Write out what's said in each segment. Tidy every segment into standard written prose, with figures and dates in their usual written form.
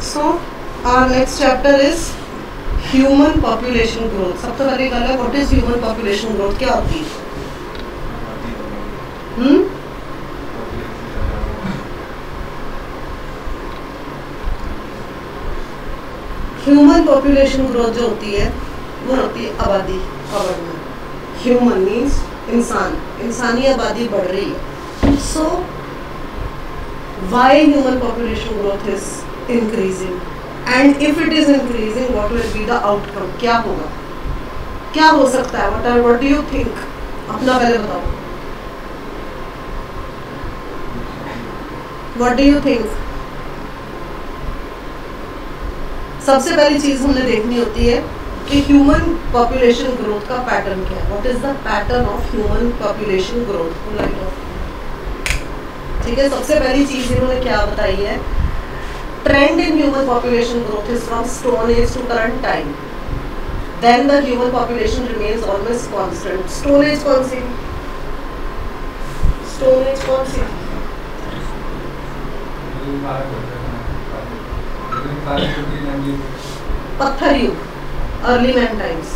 So our next chapter is human population growth. सबसे पहले गल है what is human population growth, क्या होती है? ह्यूमन पॉपुलेशन ग्रोथ जो होती है वो होती है आबादी का बढ़ना। ह्यूमन मीन्स इंसान, इंसानी आबादी बढ़ रही है। So why human population growth is increasing and if it is increasing what will be the outcome, क्या होगा, क्या हो सकता है? What do you think? अपना पहले बताओ, व्हाट डू यू थिंक? सबसे पहली चीज हमने देखनी होती है कि ह्यूमन पॉपुलेशन ग्रोथ का पैटर्न क्या है। What is the pattern of human population growth? ठीक है, सबसे पहली चीज इन्होंने क्या बताई है, trend in human population growth is from stone age to current time, then the human population remains always constant. Stone age कौन सी? स्टोन एज कौन सी? पत्थर युग, अर्ली मैन टाइम्स।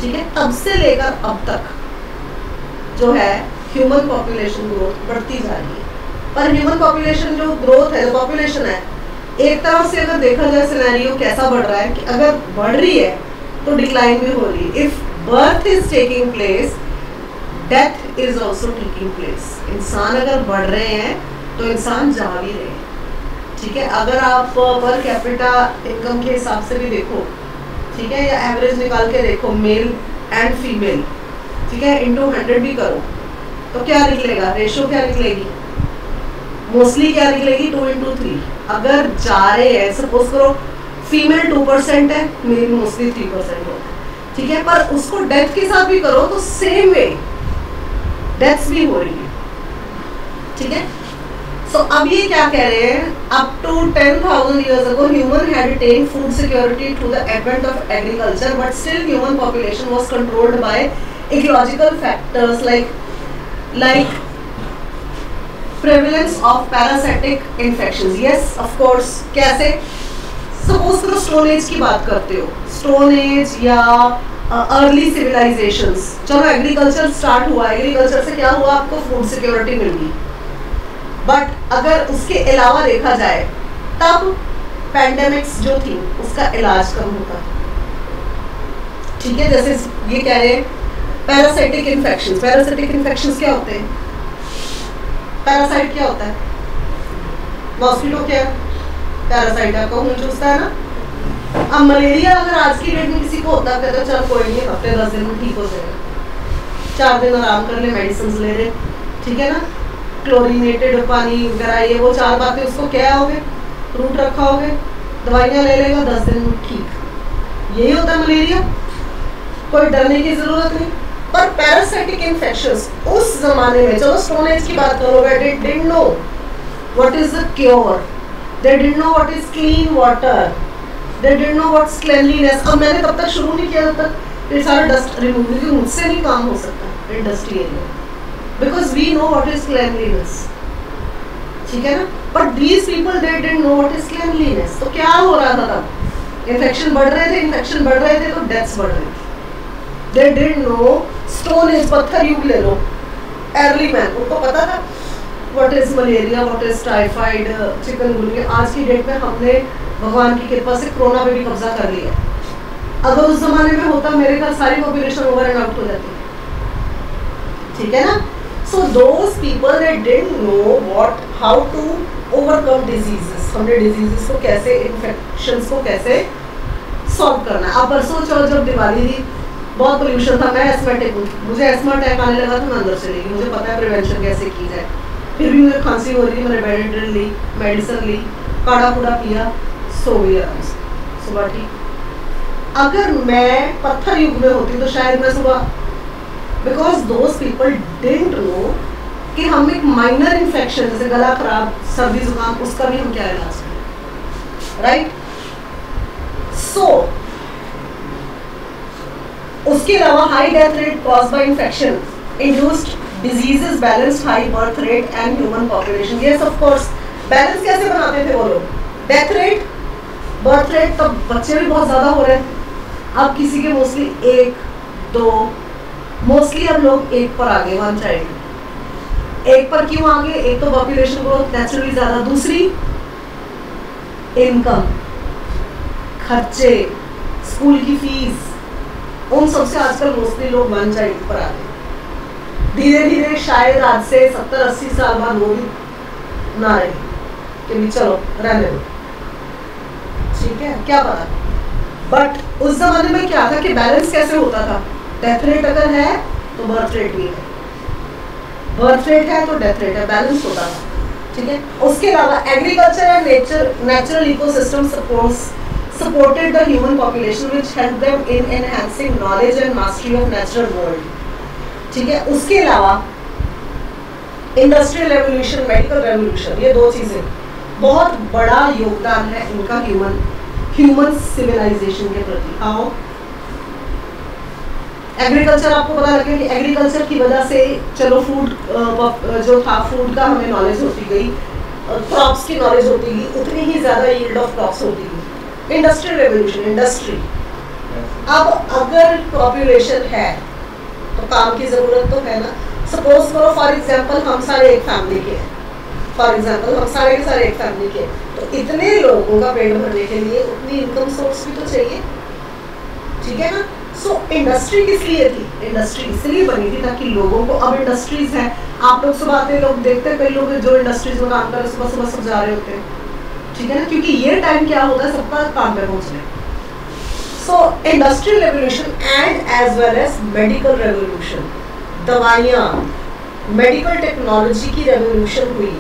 ठीक है, तब से लेकर अब तक जो है ह्यूमन पॉपुलेशन ग्रोथ बढ़ती जा रही है। पर ह्यूमन पॉपुलेशन जो ग्रोथ है, पॉपुलेशन है, एक तरफ से अगर देखा जाए सिनेरियो कैसा बढ़ रहा है कि अगर बढ़ रही है तो डिक्लाइन भी हो रही है। If birth is taking place, death is also taking place. इंसान अगर बढ़ रहे हैं तो इंसान जा भी रहे हैं। ठीक है, अगर आप पर कैपिटा इनकम के हिसाब से भी देखो, ठीक है, या एवरेज निकाल के देखो मेल एंड फीमेल, ठीक है, इंटू 100 भी करो तो क्या निकलेगा? रेशो क्या निकलेगी? मोस्टली क्या निकलेगी? 2 into 3। अगर जा रहे हैं, सपोज करो फीमेल 2% है, मेल मोस्टली 3% होता है। ठीक है, पर उसको डेथ के साथ भी करो तो सेम वे डेथ्स भी हो रही है। ठीक है, सो अब ये क्या कह रहे हैं, up to 10,000 years ago human had attained food security through the advent of agriculture, but still human population was controlled by ecological factors like prevalence of parasitic infections. Yes, of course. कैसे? Suppose करो stone age की बात करते हो, stone age या early civilisations, चलो agriculture start हुआ, agriculture से क्या हुआ, आपको फूड सिक्योरिटी मिल गई। बट अगर उसके अलावा देखा जाए तब पैंडेमिक्स जो थी उसका इलाज कम होता। ठीक है, जैसे ये कह रहे हैं पैरासाइटिक इन्फेक्शंस। पैरासाइटिक इन्फेक्शंस क्या होते हैं? पैरासाइट क्या होता है? मॉस्किटो क्या पैरासाइट आपको खून चूसता है ना। अब मलेरिया अगर आज की डेट में किसी को होता है तो चल कोई नहीं, हफ्ते 10 दिन में ठीक हो जाएगा, 4 दिन आराम कर ले, मेडिसिन ले रहे, ठीक है ना, क्लोरीनेटेड पानी वगैरह, ये वो 4 बातें उसको क्या होगे, रूट रखा होगे, दवाइयाँ ले लेगा, 10 दिन में ठीक। यही होता है मलेरिया, कोई डरने की जरूरत नहीं। पर पैरासाइटिक इन्फेक्शंस उस जमाने में, चलो स्टोन एज की बात करो, they didn't know what is the cure, they didn't know what is clean water, they didn't know what's cleanliness। अब मैंने तब तक शुरू नहीं किया, तब तक ये सारा डस्ट रिमूव, क्योंकि मुझसे नहीं काम हो सकता industry area, because we know what is cleanliness। ठीक है ना, but these people they didn't know what is cleanliness। तो क्या हो रहा था तब? इन्फेक्शन बढ़ रहे थे, इन्फेक्शन बढ़ रहे थे तो डेथ्स बढ़ रही थी। They didn't know stone age, पत्थर युग ले लो, अर्ली मैन, उनको पता था what is malaria, what is typhoid, chikungunya. आज की डेट में हमने भगवान की कृपा से कोरोना पे भी कब्जा कर लिया। अगर उस जमाने में होता, मेरे ख्याल सारी पॉपुलेशन ओवर एंड आउट हो जाती। ठीक है ना, so those people they didn't know what, how to overcome diseases. हमने डिजीजेस को कैसे, इन्फेक्शंस को कैसे सॉल्व करना है। अब परसों चलो जब दिवाली थी, बहुत पोल्यूशन था, मैं एस्मेटिक हूँ, मुझे एस्मा अटैक आने लगा तो मैं अंदर चली गई, मुझे पता है प्रिवेंशन कैसे की जाए, फिर भी मुझे खांसी हो रही थी, मैंने बेनेड्रिल ली, मेडिसिन ली, काढ़ा कूड़ा पिया, सो गई आराम से, सुबह ठीक। अगर मैं पत्थर युग में होती तो शायद मैं सुबह, because those people didn't know कि हम एक माइनर इन्फेक्शन जैसे गला खराब, सर्दी जुकाम, उसका भी हम क्या इलाज करें, राइट। सो उसके अलावा high death rate caused by infection induced diseases, balanced high birth rate and human population. Yes of course, balance कैसे बनाते थे वो लोग? डेथ रेट बर्थ रेट तब बच्चे भी बहुत ज़्यादा हो रहे हैं, अब किसी के मोस्टली 1, 2, मोस्टली अब लोग 1 पर आ गए, 1 चाइल्ड। 1 पर क्यों आ गए? एक तो पॉपुलेशन ग्रोथ नेचुरली ज़्यादा, दूसरी इनकम, खर्चे, स्कूल की फीस, उन सबसे आजकल मोस्टली लोग 1 चाइल्ड पर आ गए। धीरे धीरे शायद आज से 70-80 साल बाद वो भी ना रहे कि भी चलो रहने दो, ठीक है, क्या पता। बट उस जमाने में क्या था कि बैलेंस कैसे होता था? डेथ रेट अगर है तो बर्थ रेट भी है, बर्थ रेट है तो डेथ रेट है, बैलेंस होता था, ठीक है। उसके अलावा agriculture and natural ecosystem supported the human population which helped them in enhancing knowledge and mastery of natural world, ठीक है। उसके अलावा इंडस्ट्रियल रेवोल्यूशन, मेडिकल रेवोल्यूशन, ये 2 चीजें बहुत बड़ा योगदान है इनका ह्यूमन सिविलाइजेशन के प्रति। आओ, एग्रीकल्चर आपको पता लगे कि एग्रीकल्चर की वजह से चलो फूड जो था, फूड का हमें नॉलेज होती गई, क्रॉप्स की नॉलेज होती गई, उतनी ही ज्यादा यील्ड ऑफ क्रॉप्स होती गई। इंडस्ट्रियल रेवोल्यूशन, इंडस्ट्री, अब अगर पॉपुलेशन है तो काम की जरूरत तो है ना। सपोज करो फॉर एग्जांपल हम सारे एक फैमिली के हैं, फॉर एग्जांपल हम सारे के सारे एक फैमिली के, तो इतने लोगों का पेट भरने के लिए उतनी इनकम सोर्स भी तो चाहिए, ठीक है ना। सो इंडस्ट्री किस लिए थी? इंडस्ट्री इसलिए बनी थी ताकि लोगों को, अब इंडस्ट्रीज हैं, आप लोग सुबह आते लोग देखते हैं, कई लोग जो इंडस्ट्रीज में काम कर रहे हैं सुबह सुबह सब जा रहे होते हैं, ठीक है ना, क्योंकि ये टाइम क्या होता है सबका काम पे पहुंचने। So industrial revolution and as well as medical revolution, दवाइयाँ, मेडिकल टेक्नोलॉजी की रेवोल्यूशन हुई,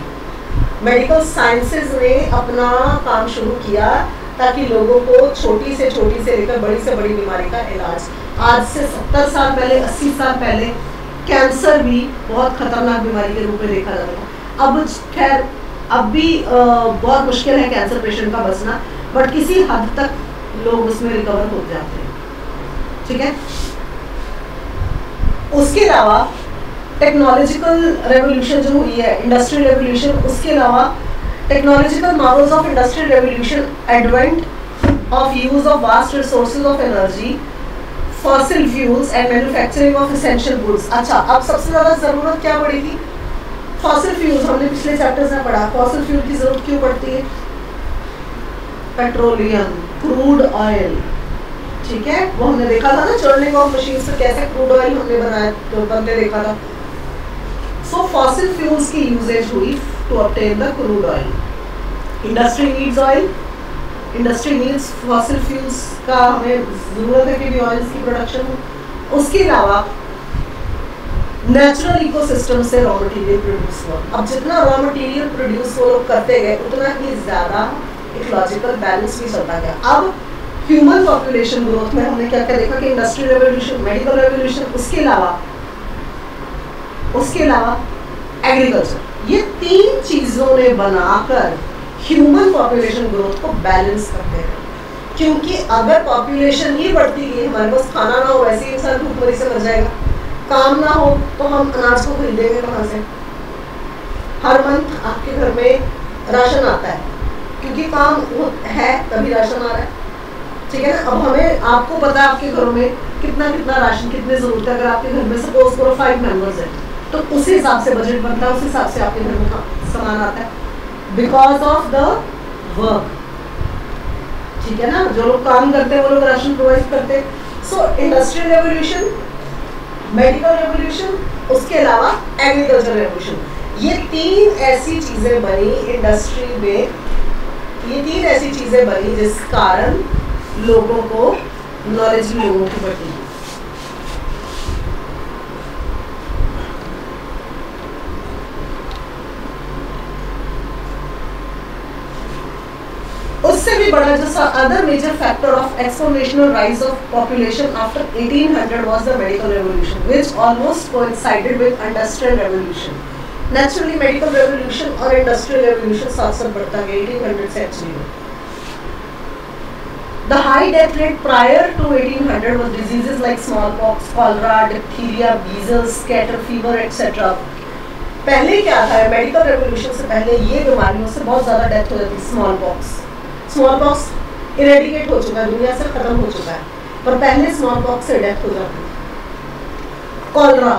मेडिकल साइंसेज ने अपना काम शुरू किया ताकि लोगों को छोटी से लेकर बड़ी से बड़ी बीमारी का इलाज। आज से 70 साल पहले, 80 साल पहले कैंसर भी बहुत खतरनाक बीमारी के रूप में देखा जाता था। अब खैर अब भी बहुत मुश्किल है कैंसर पेशेंट का बचना, बट किसी हद तक लोग उसमें रिकवर हो जाते हैं, ठीक है। उसके अलावा टेक्नोलॉजिकल रेवोल्यूशन जो हुई है, इंडस्ट्रियल रेवोल्यूशन, उसके अलावा technological Marvels of industrial revolution, advent of use of vast resources of energy, fossil fuels and manufacturing of essential goods. अच्छा, अब सबसे ज़्यादा ज़रूरत क्या पड़ेगी? Fossil fuels. हमने पिछले चैप्टर्स में पढ़ा फॉसिल फ्यूल की ज़रूरत क्यों पड़ती है? पेट्रोलियम, क्रूड ऑयल, ठीक है, वो हमने देखा था ना चर्निंग ऑफ मशीन से कैसे क्रूड ऑयल हमने बनाया, तो बनते देखा था। सो फॉसिल फ्यूल्स की यूजेज हुई to obtain the crude oil. Industry needs oil, industry needs fossil fuels का हमें जरूरत है कि भी ऑयल्स की प्रोडक्शन हो। उसके अलावा नेचुरल इकोसिस्टम से रॉ मटेरियल प्रोड्यूस हुआ। अब जितना रॉ मटेरियल प्रोड्यूस वो लोग करते गए उतना ही ज़्यादा इकोलॉजिकल बैलेंस भी चलता गया। अब ह्यूमन पॉपुलेशन ग्रोथ में हमने क्या क्या देखा कि इंडस्ट्रियल रेवोल्यूशन, मेडिकल रेवोल्यूशन, उसके अलावा एग्रीकल्चर, ये 3 चीज़ों ने बनाकर ह्यूमन पॉपुलेशन ग्रोथ को बैलेंस करते हैं। क्योंकि अगर पॉपुलेशन ही बढ़ती गई, हमारे पास खाना ना हो, वैसे ही इंसान भूखमरी से मर जाएगा, काम ना हो तो हम अनाज को खरीदेंगे कहाँ से? हर मंथ आपके घर में राशन आता है क्योंकि काम है तभी राशन आ रहा है, ठीक है ना। अब हमें, आपको पता है आपके घरों में कितना राशन, कितनी जरूरत है। अगर आपके घर में सपोज करो 5 मेंबर्स हैं तो उस हिसाब से बजट बनता है, उस हिसाब से आपके घर में सामान आता है, बिकॉज ऑफ द वर्क, ठीक है ना। जो लोग काम करते हैं वो लोग राशन प्रोवाइड करते हैं। सो इंडस्ट्रियल रेवोल्यूशन, मेडिकल रेवोल्यूशन, उसके अलावा एग्रीकल्चर रेवोल्यूशन, ये 3 ऐसी चीज़ें बनी इंडस्ट्री में, ये 3 ऐसी चीज़ें बनी जिस कारण लोगों को नॉलेज भी लोगों की बढ़ी। उससे भी बड़ा जो other major factor of exponential rise of population after 1800 was the medical revolution which almost coincided with industrial revolution. Naturally medical revolution और इंडस्ट्रियल रेवोल्यूशन साथ साथ बढ़ता गया 1800 सेंचुरी में। The high death rate prior to 1800 was diseases like smallpox, cholera, diphtheria, measles, scatter fever, etc. पहले क्या था, medical revolution से पहले ये बीमारियों से बहुत ज़्यादा डेथ हो जाती। स्मॉलपॉक्स इरेडिकेट हो चुका है, दुनिया से खत्म हो चुका है, पर पहले स्मॉल पॉक्स से डेथ हो जाती थी। कॉलरा,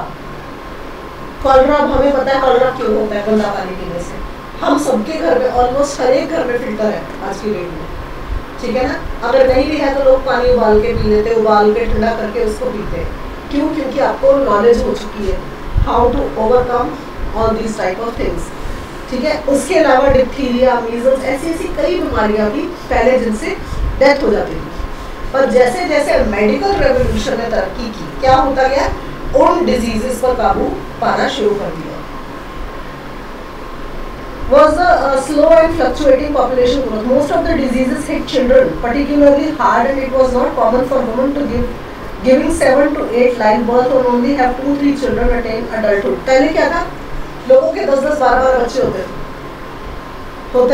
कॉलरा हमें पता है कॉलरा क्यों होता है, गंदा पानी पीने से। हम सबके घर में, ऑलमोस्ट हर एक घर में फिल्टर है आज की डेट में, ठीक है ना। अगर नहीं भी है तो लोग पानी उबाल के पी लेते, उबाल के ठंडा करके उसको पीते हैं। क्यों? क्योंकि आपको नॉलेज हो चुकी है how to overcome all this type of things, ठीक है। उसके अलावा डिप्थीरिया, मीजल्स, ऐसी ऐसी कई बीमारियां भी पहले जिनसे डेथ हो जाती थी। पर जैसे जैसे मेडिकल रेवोल्यूशन ने तरक्की की, क्या होता गया, उन डिजीजेस पर काबू पाना शुरू कर दिया। Was the slow and fluctuating population growth. Most of the diseases hit children particularly hard, and it was not common for women to giving 7 to 8 live birth or only have 2-3 children attain adulthood. पहले क्या था, लोगों के 10-10, 12-12 बच्चे होते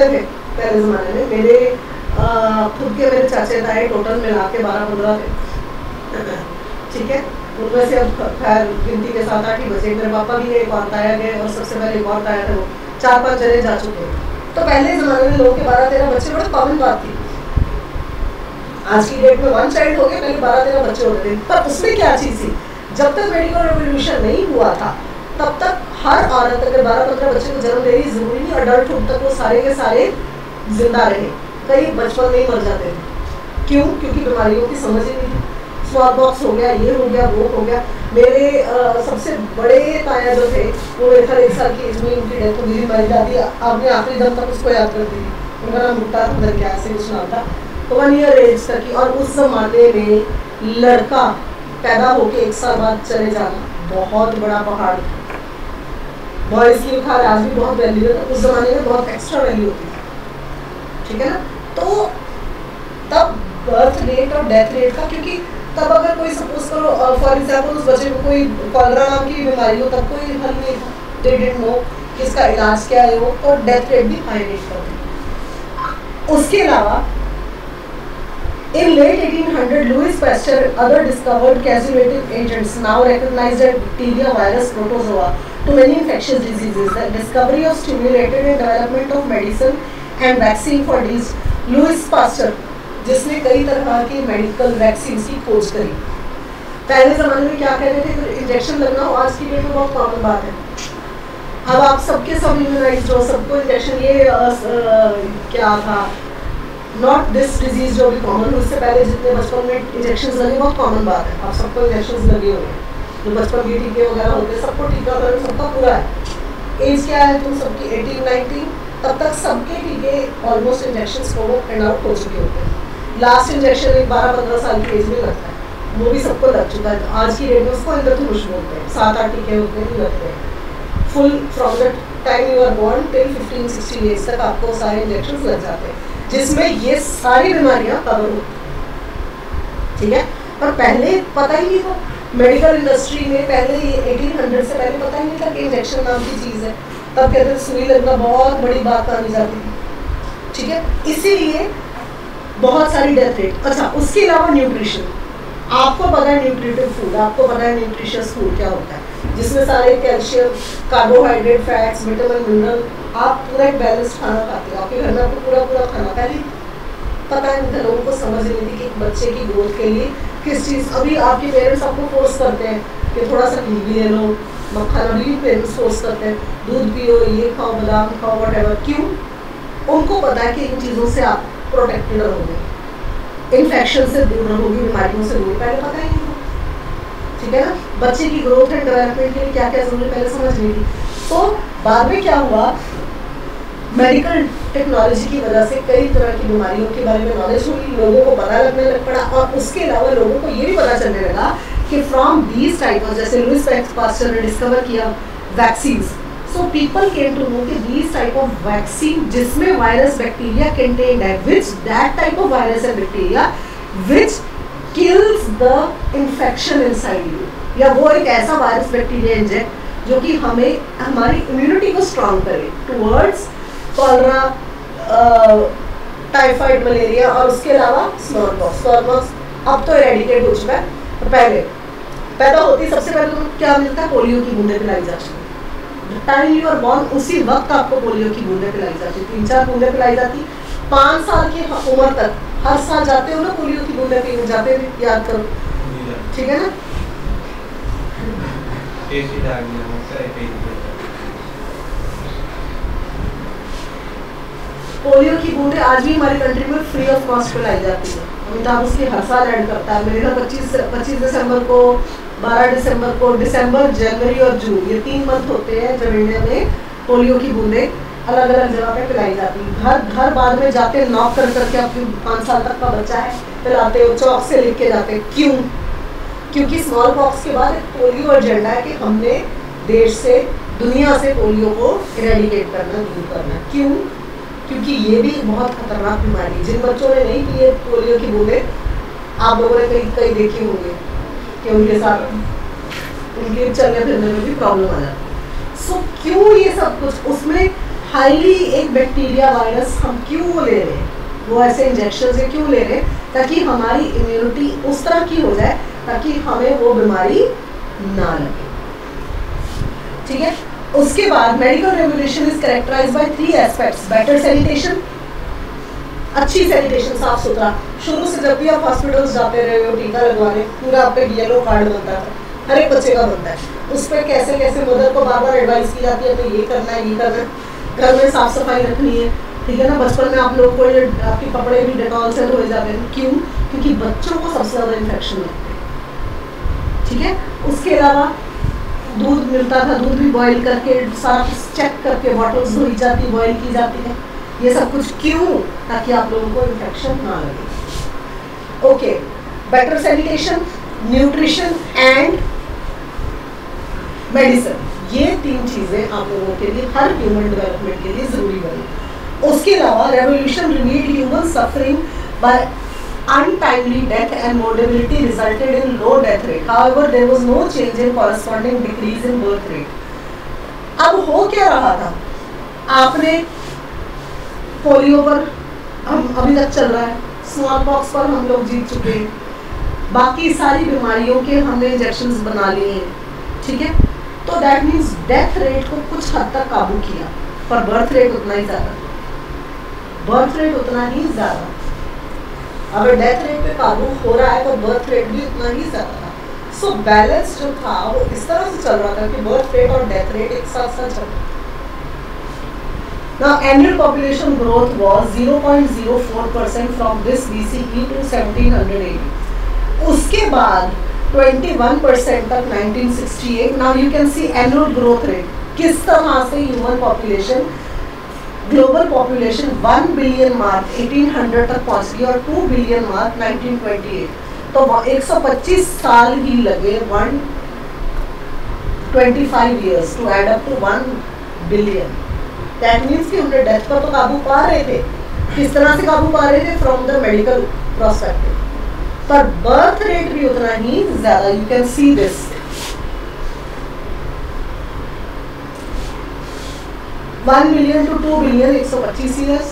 थे पहले ज़माने में। मेरे खुद के मेरे चाचे ताए टोटल मिला के 12-15 थे, ठीक है। उनमें से अब खैर गिनती के 7-8 ही बचे। मेरे पापा भी एक और ताया गए, और सबसे पहले एक और ताया थे, वो 4-5 जने जा चुके हैं। तो पहले ज़माने में लोगों के 12-13 बच्चे बड़ा कॉमन बात थी। आज की डेट में 1 चाइल्ड हो गया, पहले 12-13 बच्चे होते थे। पर उसमें क्या चीज़ थी, जब तक मेडिकल रेवोल्यूशन नहीं हुआ था तब तक हर औरत अगर 12-15 बच्चे को जन्म दे रही, जरूरी नहीं अडल्टहुड तक वो सारे के सारे जिंदा रहे, कई बचपन में ही मर जाते थे। क्यों? क्योंकि बीमारियों की समझ ही नहीं थी। स्मॉल पॉक्स हो गया, ये हो गया, वो हो गया। मेरे सबसे बड़े ताया जो थे, वो मेरे 1 साल की एज में उनकी डेथ हो गई। हमारी दादी आपने आखिरी दम तक उसको याद करती थी, उनका नाम मुक्ता था, क्या ऐसे कुछ नाम था। 1 ईयर एज तक की, और उस जमाने में लड़का पैदा होके 1 साल बाद चले जाना बहुत बड़ा पहाड़ था। बॉयज़ की खार आज भी बहुत वैल्यू है, उस जमाने में बहुत एक्स्ट्रा वैल्यू होती थी, ठीक है ना। तो तब बर्थ रेट और डेथ रेट का, क्योंकि तब अगर कोई सपोज करो फॉर एग्जाम्पल उस बच्चे को कोई कॉलरा नाम की बीमारी हो, तब कोई हल नहीं था, दे डिडंट नो कि इसका इलाज क्या है, वो और डेथ रेट भी हाई रेट का था। उसके अलावा in late 1800 Louis Pasteur other discovered causative agents now recognized as bacteria, virus, protozoa to many infectious diseases. The discovery of stimulated and development of medicine and vaccine for these. Louis Pasteur जिसने कई तरह की medical vaccine की खोज करी। पहले ज़माने में क्या कहते थे, इंजेक्शन लगना हो, आज की डेट में बहुत कॉमन बात है। अब आप सबके सब इम्यूनाइज्ड हो, सबको इंजेक्शन, ये क्या था, नॉट दिस डिजीज जो भी कॉमन, उससे पहले जितने बचपन में इंजेक्शन लगे बहुत कॉमन बात है। आप सबको इंजेक्शन लगे हुए हैं, जो बचपन के टीके वगैरह होते हैं, सबको टीकाकरण सबका पूरा है। एज क्या है तुम सबकी 18-19, तब तक सबके टीके ऑलमोस्ट इंजेक्शन को एंड आउट हो चुके होते हैं। लास्ट इंजेक्शन एक 12-15 साल की एज में लगता है, वो भी सबको लग चुका है। आज की डेट में उसको इंद्रधनुष बोलते हैं, 7-8 टीके होते हैं, लगते हैं full from the time you are born till 15-16 age तक आपको सारे इंजेक्शन लग जाते हैं, जिसमें ये सारी बीमारियां कवर होती, ठीक है। पर पहले पता ही नहीं था, मेडिकल इंडस्ट्री में पहले 1800 से पहले पता ही नहीं था कि इंजेक्शन नाम की चीज़ है। तब कहते थे सुई लगना बहुत बड़ी बात मानी जाती थी, ठीक है। इसीलिए बहुत सारी डेथ रेट। अच्छा, उसके अलावा न्यूट्रिशन, आपको पता है न्यूट्रिटिव फूड, आपको पता है न्यूट्रिशियस फूड क्या होता है, जिसमें सारे calcium, carbohydrate, fats, vitamin, mineral, आप पूरा एक बैलेंस्ड खाना खाते हो। आपके घर में आपको पूरा खाना, पहले पता है लोगों को समझ नहीं थी कि एक बच्चे की ग्रोथ के लिए किस चीज़। अभी आपके पेरेंट्स आपको फोर्स करते हैं कि थोड़ा सा घी भी ले लो, मक्खन, अभी पेरेंट्स फोर्स करते हैं दूध पियो, ये खाओ, बादाम खाओ, वट। क्यों? उनको पता है कि इन चीज़ों से आप प्रोटेक्टेड रहोगे, इन्फेक्शन से दूर रहोगे, बीमारियों से दूर। पहले पता ही नहीं था, ठीक है ना। बच्चे की ग्रोथ एंड डेवलपमेंट के लिए क्या क्या जरूरी पहले समझ नहीं थी। तो बाद में क्या हुआ, मेडिकल टेक्नोलॉजी की वजह से कई तरह की बीमारियों के बारे में नॉलेज हुई, लोगों को पता लगने लग पड़ा। और उसके अलावा लोगों को ये भी पता चलने लगा कि फ्रॉम दीज टाइप ऑफ, जैसे लुइस पास्चर ने डिस्कवर किया vaccine, so people came to know कि दीज टाइप ऑफ वैक्सीन जिसमें वायरस बैक्टीरिया कंटेन्ड है, which that type of virus and bacteria which kills the infection inside you, या वो एक ऐसा वायरस बैक्टीरिया इंजेक्ट जो कि हमें हमारी इम्यूनिटी को स्ट्रॉन्ग करे टूवर्ड्स कॉलरा, टाइफाइड, मलेरिया, और उसके अलावा स्मॉल पॉक्स अब तो एरेडिकेट हो चुका है। तो पहले पैदा होती सबसे पहले तो क्या मिलता है, पोलियो की बूंदें पिलाई जाती है। टाइम यू आर बॉर्न उसी वक्त आपको पोलियो की बूंदें पिलाई जाती, 3-4 बूंदें पिलाई जाती। 5 साल की उम्र तक हर साल जाते हो ना पोलियो की बूंदें पीने, जाते थे, याद करो, ठीक है ना। पोलियो की बूंदें आज भी हमारी कंट्री में फ्री ऑफ कॉस्ट पिलाई जाती है। अमिताभ उसकी हर साल ऐड करता है। मेरे यहाँ 25 दिसंबर को, 12 दिसंबर को, दिसंबर, जनवरी और जून, ये 3 मंथ होते हैं जब इंडिया में पोलियो की बूंदें अलग अलग जगह पे पिलाई जाती है। घर घर बाद में जाते नॉक कर करके, आपके 5 साल तक का बच्चा है, पिलाते हो, चौक से लिख के जाते। क्यों? क्योंकि स्मॉल पॉक्स के बाद एक पोलियो एजेंडा है कि हमने देश से, दुनिया से पोलियो को इरेडिकेट करना, दूर करना। क्यों? क्योंकि ये भी बहुत खतरनाक बीमारी है। जिन बच्चों ने नहीं की है पोलियो की बूंदें, आप लोगों ने कई देखे होंगे कि उनके साथ, उनके चलने फिरने में भी प्रॉब्लम आ जाती है। सो क्यों ये सब कुछ? उसमें हाईली एक बैक्टीरिया वायरस हम क्यों ले रहे हैं, वो ऐसे इंजेक्शन से क्यों ले रहे हैं? ताकि हमारी इम्यूनिटी उस तरह की हो जाए ताकि हमें वो बीमारी ना लगे, ठीक है। उसके बाद medical revolution is characterized by 3 aspects. Better sanitation, अच्छी सैनिटेशन, साफ सुथरा। शुरू से जब भी आप हॉस्पिटल्स जाते रहे हो टीका लगवाने, पूरा आप पे येलो कार्ड बनता था, हर एक बच्चे का बनता है। उस पर कैसे कैसे मदर को बार बार एडवाइस की जाती है, तो ये करना है, ये करना है, घर में साफ सफाई रखनी है, ठीक है ना। बचपन में आप लोग को ये आपके कपड़े भी डेटॉल से धोए जाते हैं। क्यों? क्योंकि बच्चों को सबसे ज़्यादा इन्फेक्शन लगते हैं, ठीक है। उसके अलावा दूध मिलता था, दूध भी बॉईल करके, सारा कुछ चेक करके बॉटल्स धोई जाती, बॉईल की जाती है। ये सब कुछ क्यों? ताकि आप लोगों को इन्फेक्शन ना लगे। Okay, better sanitation, nutrition and medicine, ये 3 चीज़ें आप लोगों के लिए, हर ह्यूमन डेवलपमेंट के लिए ज़रूरी बनी। उसके अलावा revolution relieved human suffering by untimely death and morbidity resulted in low death rate. However, there was no change in corresponding decrease in birth rate. अब हो क्या रहा था? आपने पोलियो पर हम अभी तक चल रहा है, स्मॉल पॉक्स पर हम लोग जीत चुके हैं, बाकी सारी बीमारियों के हमने इंजेक्शंस बना लिए हैं, ठीक है। तो दैट मीन्स डेथ रेट को कुछ हद तक काबू किया, पर बर्थ रेट उतना ही ज़्यादा, बर्थ रेट उतना ही ज़्यादा। अगर डेथ रेट पे काबू हो रहा है तो बर्थ रेट भी उतना ही ज़्यादा था। सो बैलेंस जो था वो इस तरह से चल रहा था कि बर्थ रेट और डेथ रेट एक साथ साथ चल रहा था। Now annual population growth was 0.04% from this BCE to 1780. उसके बाद 21% तक 1968. Now you can see annual growth rate किस तरह से human population, global population 1 billion mark 1800 तक पहुंच गई और 2 बिलियन मार्क 1928। तो 125 साल ही लगे, 125 years to add up to 1 billion. That means कि हमने डेथ पर तो काबू पा रहे थे। किस तरह से काबू पा रहे थे? फ्रॉम द मेडिकल प्रोस्पेक्टिव, पर बर्थ रेट भी उतना ही ज्यादा। You can see this 1 billion to 2 billion 125 years,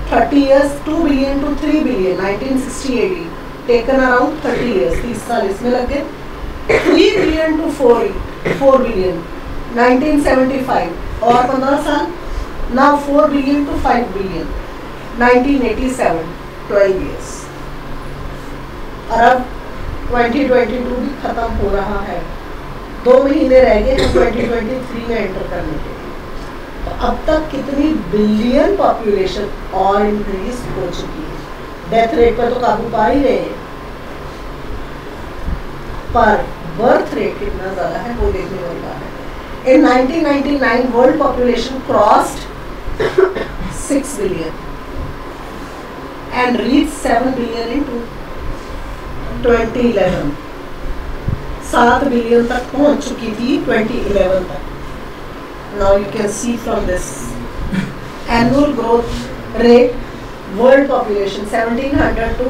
30 years 2 billion to 3 billion 1960-80, taken around 30 years, 30 साल इसमें लग गए। 3 billion to 4 billion 1975 और 15 साल। now 4 billion to 5 billion 1987, 12 years। और अब 2022 भी खत्म हो रहा है, 2 महीने रह गए तो 2023 में एंटर करने के लिए। तो अब तक कितनी बिलियन पॉपुलेशन और इंक्रीज हो चुकी है। डेथ रेट पर तो काबू पा ही रहे हैं, पर बर्थ रेट कितना ज़्यादा है वो देखने वाली बात है। इन 1999 world population crossed 6 billion and reach 7 billion in 2011। 7 billion तक पहुंच चुकी थी 2011 तक। Now you can see from this annual growth rate, world population 1700 to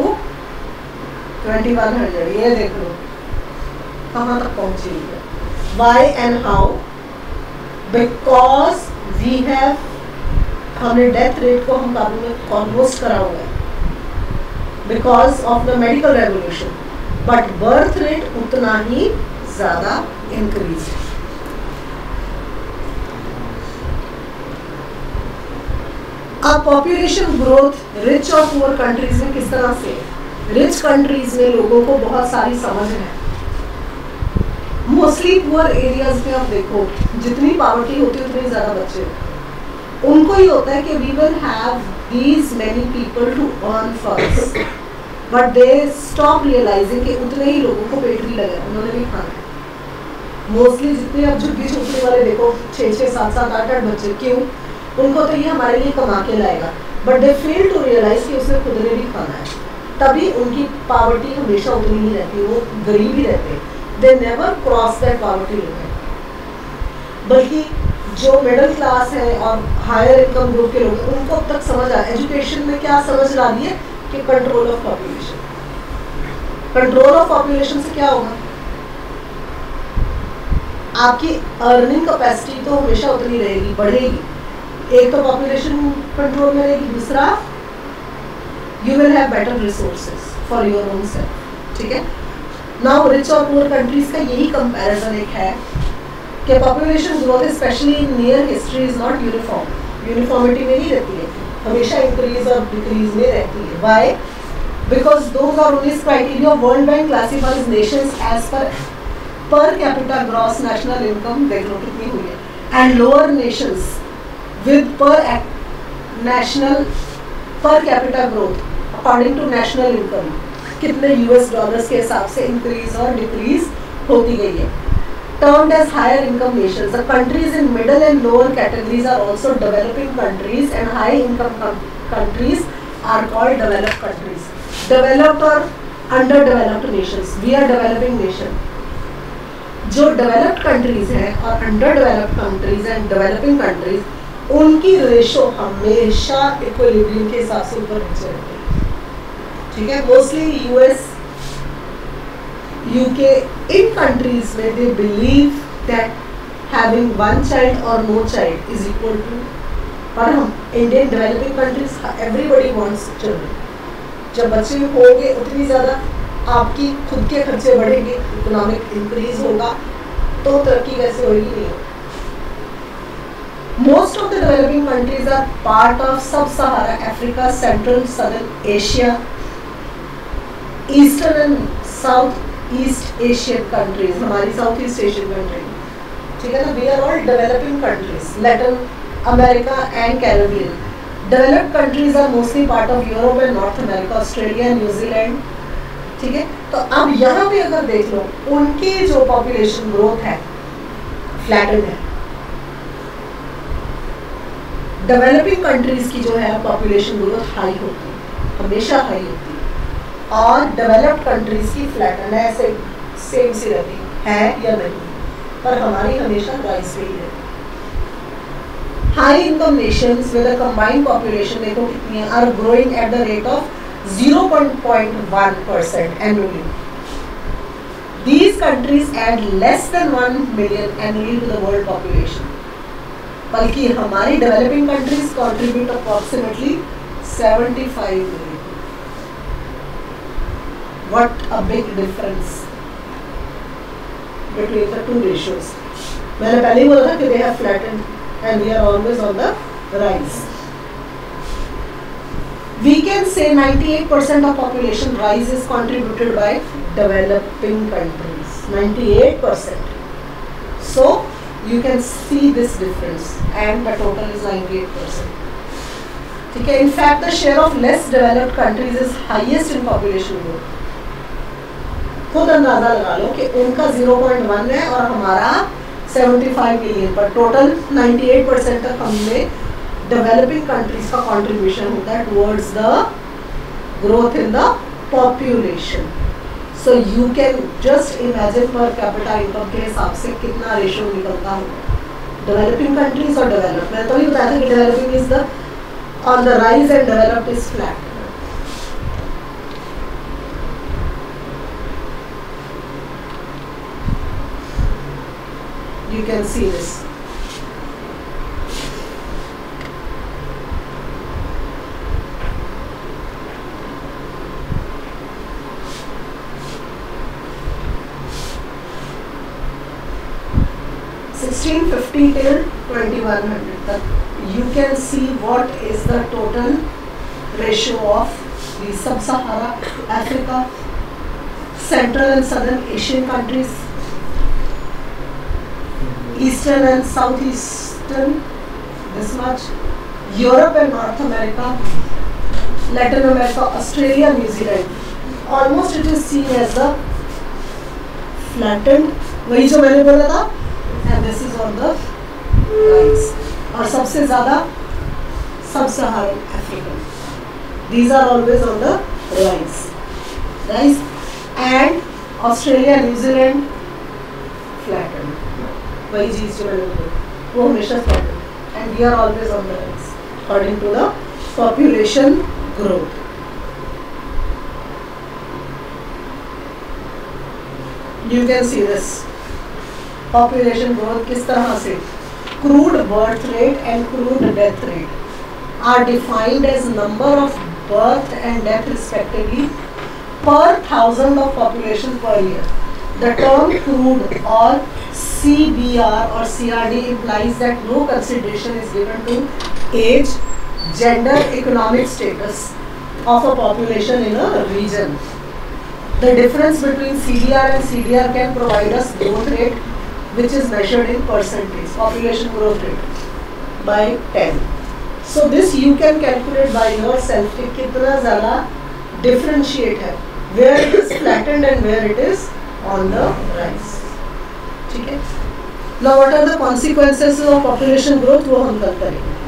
2100, ये देख लो कहाँ तक पहुँची है। Why and how? Because we have, हमने डेथ रेट को हम काबू में ऑलमोस्ट करा हुआ है because of the medical revolution, but birth rate उतना ही ज़्यादा increase है। अब पॉपुलेशन ग्रोथ रिच और पुअर कंट्रीज में किस तरह से है? रिच कंट्रीज में लोगों को बहुत सारी समझ है, मोस्टली पुअर एरियाज में आप देखो जितनी पॉवर्टी होती है उतने ज़्यादा बच्चे होते हैं। उनको ही होता है कि we will have these many people to earn first, but they stop realizing कि उतने ही लोगों को पेट भी लगे, उन्होंने भी खाना है। मोस्टली जितने अब झुग्गी झोंपड़ी वाले देखो 6-6, 7-7, 8-8 बच्चे, क्यों? उनको तो ये हमारे लिए कमा के लाएगा, but they fail to realize कि उसने खुद ने भी खाना है। तभी उनकी पॉवर्टी हमेशा उतनी ही रहती है, वो गरीब ही रहते हैं। They never cross that poverty limit. बल्कि जो मिडिल क्लास है और हायर इनकम ग्रुप के लोग, उनको अब तक समझ आ, एजुकेशन में क्या समझ ला रही है कि control of population. Control of population से क्या होगा? आपकी अर्निंग कैपेसिटी तो हमेशा उतनी रहेगी, बढ़ेगी। एक तो पॉपुलेशन कंट्रोल में रहेगी, दूसरा you will have better resources for your own self. ठीक है, नाउ रिच और पुअर कंट्रीज का यही कंपैरिजन एक है कि population growth specially in near history is not uniform, uniformity में नहीं रहती है, हमेशा इंक्रीज और डिक्रीज में रहती है। Why? Because those are only criteria world bank classifies nations as per capita gross national income, देख लो कितनी हुई है, and lower nations with per capita growth according to national income, कितने US डॉलर्स के हिसाब से इंक्रीज और डिक्रीज होती गई है। Termed as higher income nations, the countries in middle and lower categories are also developing countries, and high income countries are called developed countries. Developed or underdeveloped nations, we are developing nation. जो developed countries हैं और underdeveloped countries and developing countries, उनकी ratio हमेशा equilibrium के हिसाब से ऊपर नीचे रहती है। ठीक है, मोस्टली यूएस, यूके, इन कंट्रीज में they believe that having one child और no child is equal to, पर हम Indian developing countries everybody wants children. जब बच्चे होंगे उतनी ज़्यादा आपकी खुद के खर्चे बढ़ेंगे, इकोनॉमिक इंक्रीज होगा, तो तरक्की कैसे होगी? नहीं। Most of the developing countries are part of sub-Sahara Africa, Central, Southern Asia, Eastern and Southeast Asian countries. हमारी Southeast Asian country, ठीक है ना? We are all developing countries. Latin America and Caribbean. Developed countries are mostly part of Europe and North America, Australia, New Zealand. ठीक है, तो अब यहाँ पे अगर देख लो, उनकी जो पॉपुलेशन ग्रोथ है फ्लैटेंड है। डेवलपिंग कंट्रीज की जो है पॉपुलेशन ग्रोथ हाई होती है, हमेशा हाई होती है, और डेवलप्ड कंट्रीज की फ्लैटेंड है, ऐसे सेम सी रहती है या नहीं, पर हमारी हमेशा राइज पे ही रहती है। High income nations with a combined population देखो कितनी है, are growing at the rate of 0.1% annually. These countries add less than 1 million annually to the world population. बल्कि हमारी developing countries contribute approximately 75 million. What a big difference between the two ratios. मैंने पहले ही बोला था कि they have flattened and we are always on the rise. We can say 98% of population rise is contributed by developing countries. 98%. So you can see this difference, and the total is 98%. ठीक है, in fact the share of less developed countries is highest in population growth. खुद अंदाजा लगा लो कि उनका 0.1 है और हमारा 75 मिलियन, पर टोटल 98% तक हमने डेवलपिंग कंट्रीज का कंट्रीब्यूशन होता है towards the growth in the population. So you can just imagine per capita income के हिसाब से कितना रेशियो निकलता होगा डेवलपिंग कंट्रीज और डेवलप्ड. मैंने तभी बताया था कि developing is the on the rise and developed is flat. You can see this. $1650 till 2100 तक you can see what is the total ratio of the sub-Sahara Africa, Central and Southern Asian countries, Eastern and Southeastern, this much, Europe and North America, Latin America, Australia, New Zealand. Almost it is seen as a flattened, वही जो मैंने बोला था, and this is on the rise. और सबसे ज़्यादा Sub-Saharan African. These are always on the rise, right? And Australia, New Zealand, flattened. वही चीज़ जो मैंने बोली, वो हमेशा flattened. And we are always on the rise, according to the population growth. You can see this population growth किस तरह से crude birth rate and crude death rate are defined as number of birth and death respectively per thousand of population per year. The term crude or CBR or CRD implies that no consideration is given to age, gender, economic status of a population in a region. The difference between CDR and CDR can provide us growth rate, which is measured in percentage, population growth rate by 10. So this you can calculate by yourself कि कितना ज़्यादा differentiate है, where it is flattened and where it is on the rise. ठीक है? Now what are the consequences of population growth? वो हम कल करेंगे.